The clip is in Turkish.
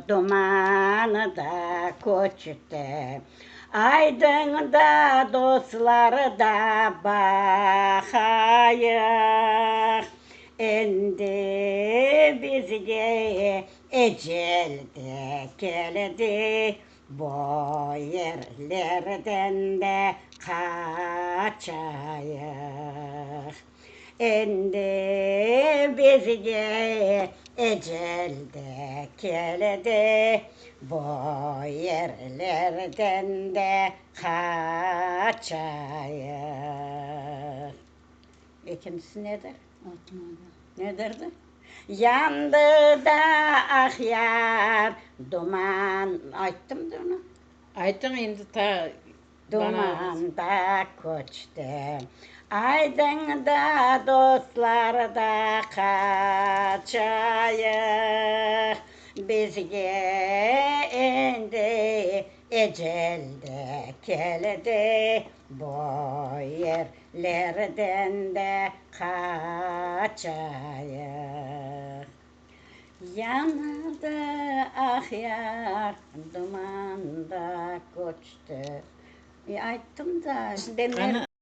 Dumanı da köçtü, aydın'da dostları da bakayıq. Endi bizge ecel de geldi, bu yerlerden de kaçayıq. Endi bizge ecel de geldi, bu yerlerden de kaçayıq. İkincisi nedir? Nedirdi? Yandı da Aqyar, duman, ayttım da onu. Aytın indi ta Duman da köçtü, aydın'da dostlar da kaçayıq. Bizge endi ecel de geldi, bu yerlerden de kaçayıq. Yandı Aqyar, duman da köçtü. Ayttım da demek